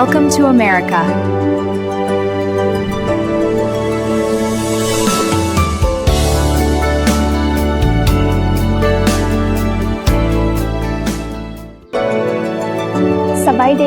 Welcome to America. Sabay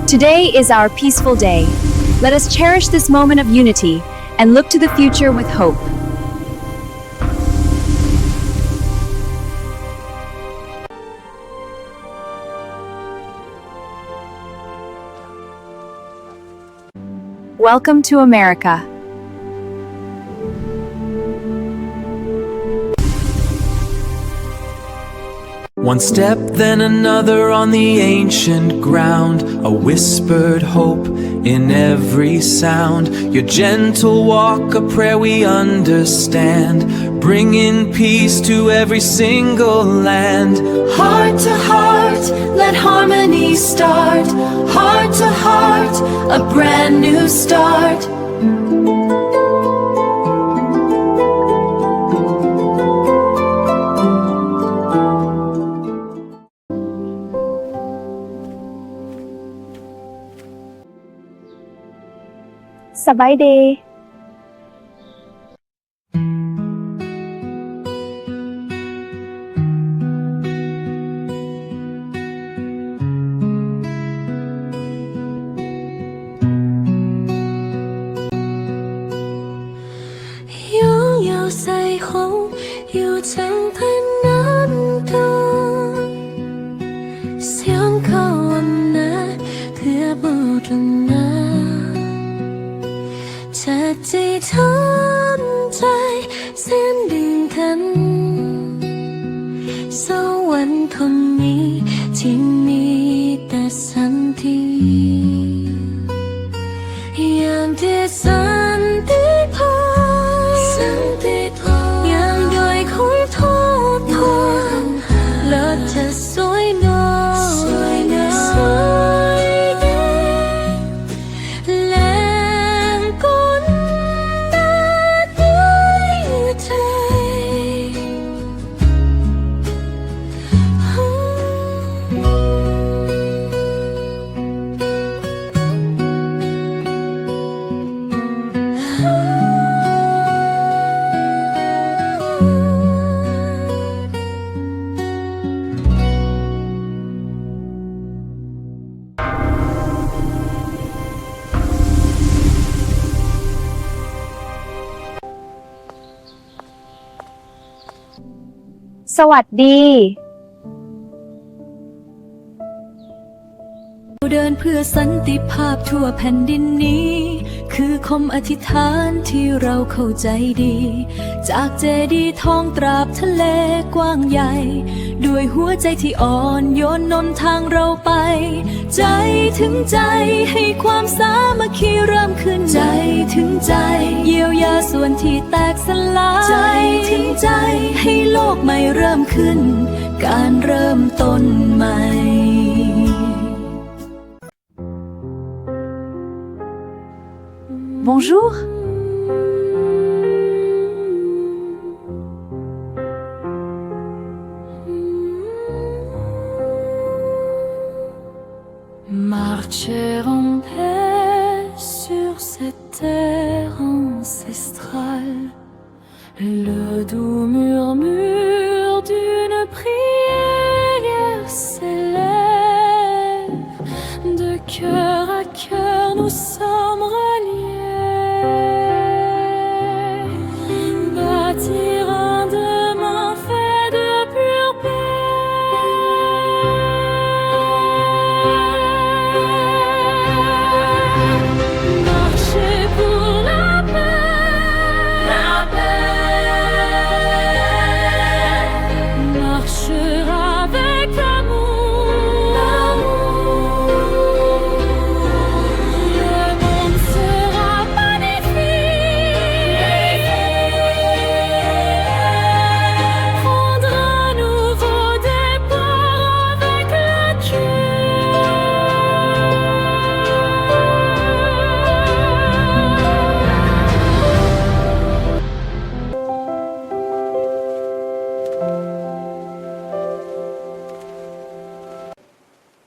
Today is our peaceful day. Let us cherish this moment of unity and look to the future with hope. Welcome to America. One step, then another on the ancient ground, a whispered hope in every sound. Your gentle walk, a prayer we understand, bringing peace to every single land. Heart to heart, let harmony start. Heart to heart, a brand new start. Sabay擁有細孔，要靜睇難度，想靠วันนั้นเพื่อบุตรนั้นจากที่ทำใจเส้นดึงกันสวรรค์คงมีที่มีแต่สันติอย่างที่สันติภาพอย่างด้วยคนทุกคนและจะสวยงามสวัสดีเดินเพื่อสันติภาพทั่วแผ่นดินนี้คือคำอธิษฐานที่เราเข้าใจดีจากเจดีย์ทองตราบทะเลกว้างใหญ่ด้วยหัวใจที่อ่อนโยนนำทางเราไปใจถึงใจให้ความสามัคคีเริ่มขึ้นใจถึงใจเยียวยาส่วนที่แตกสลายใจถึงใจให้โลกใหม่เริ่มขึ้นการเริ่มต้นใหม่Bonjour. Marcher en paix sur cette terre ancestrale, le doux murmure d'une prière s'élève, de cœur à cœur nous sommes reliés. Bâtir un demain fait de pure paix.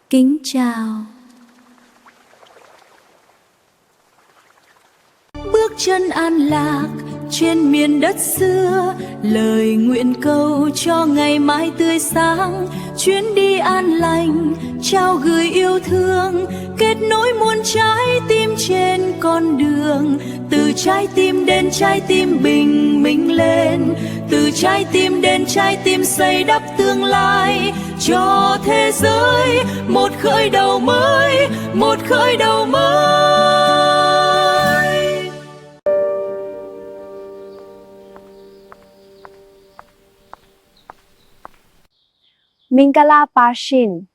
Kính chào. Bước chân an lạc trên miền đất xưa, lời nguyện cầu cho ngày mai tươi sáng. Chuyến đi an lành trao gửi yêu thương, kết nối muôn trái tim trên con đường. Từ trái tim đến trái tim bình minh lên, từ trái tim đến trái tim xây đắp tương lai cho thế giới. Một khởi đầu mới, một khởi đầu mới. Mingala Parshin.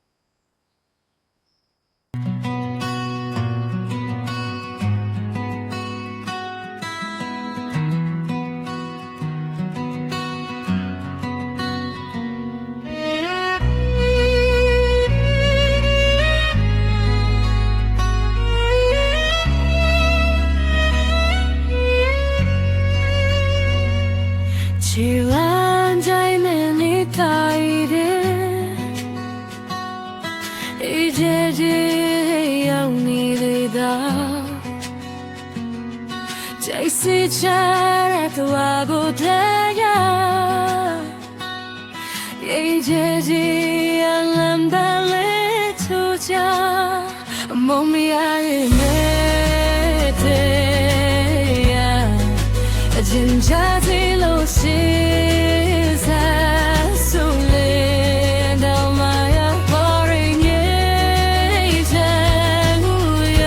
Chiều an trái nên đi tay đi, 이제 영이 되다. Jaysi charat wabuteya, 이제 알람 달래 투자. 몸이 아니메테야, 진짜 딜로 시사 술래 달마야 버린 이제 후야.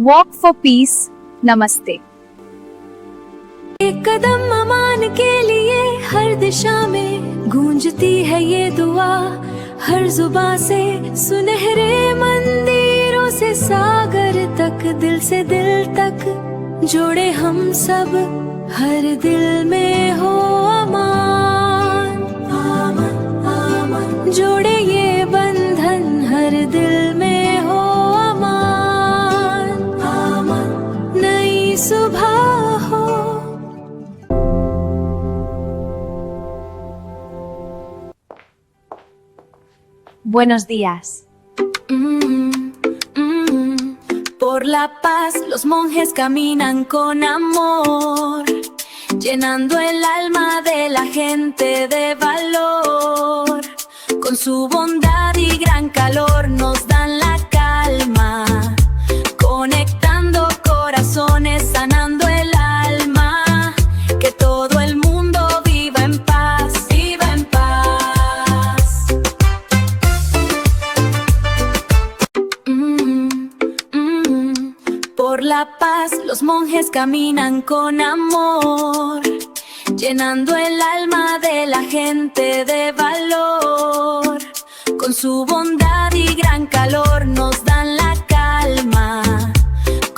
Walk for peace. Namaste. एक कदम अमान के लिए हर दिशा में गूंजती है ये दुआ, हर जुबां से सुनहरे मंदिरों से सागर तक, दिल से दिल तक जोड़े हम सब, हर दिल में हो अमान, आमन आमन। जोड़े ये बंधन, हर दिल में हो अमान, आमन। नई सुबह हो। Buenos días. Por la paz los monjes caminan con amor, llenando el alma de la gente de valor. Con su bondad y gran calor nos dan la calma, conectando corazones, sanando el alma. Que todo el mundo viva en paz, viva en paz. Por la paz los monjes caminan con amor, llenando el alma de la gente de valor. Con su bondad y gran calor nos dan la calma,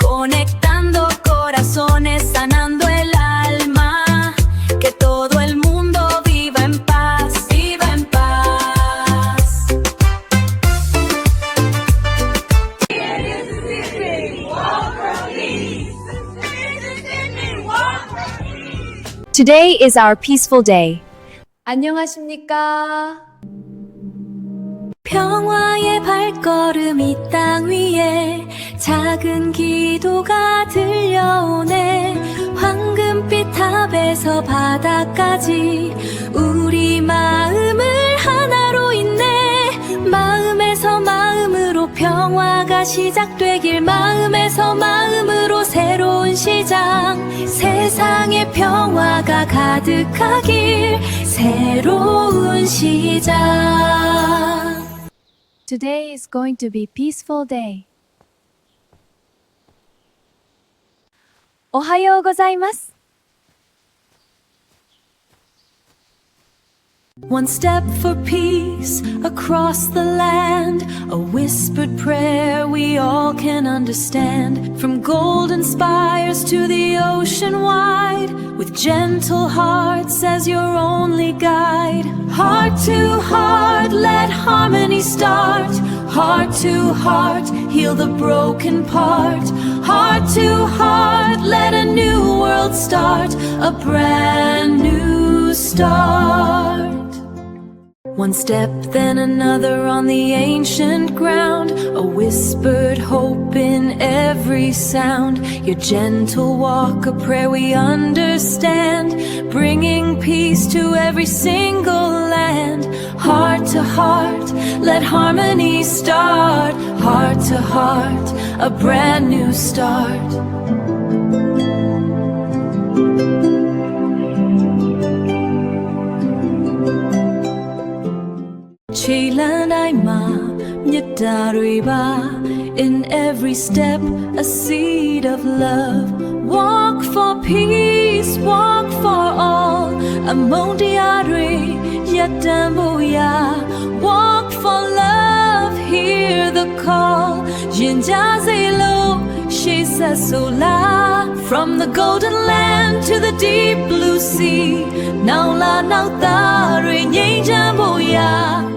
conectando corazones, sanando el alma. Que todo el mundo viva en paz, viva en paz. Today is our peaceful day. 안녕하십니까? 평화의 발걸음 이 땅 위에 작은 기도가 들려오네. 황금빛 탑에서 바다까지 우리 마음을 하나로 잇네. 마음에서 마음으로 평화가 시작되길, 마음에서 마음으로 새로운 시작, 세상에 평화가 가득하길, 새로운 시작. Today is going to be peaceful day. おはようございます. One step for peace across the land, a whispered prayer we all can understand. From golden spires to the ocean wide, with gentle hearts as your only guide. Heart to heart, let harmony start. Heart to heart, heal the broken part. Heart to heart, let a new world start, a brand new start. One step, then another on the ancient ground, a whispered hope in every sound. Your gentle walk, a prayer we understand, bringing peace to every single land. Heart to heart, let harmony start. Heart to heart, a brand new start. Chila nai ma nyatari ba, in every step a seed of love. Walk for peace, walk for all. Amondiari yatambuya. Walk for love, hear the call. Jinjazelo, she says so la. From the golden land to the deep blue sea. Now la now tari nyjambuya.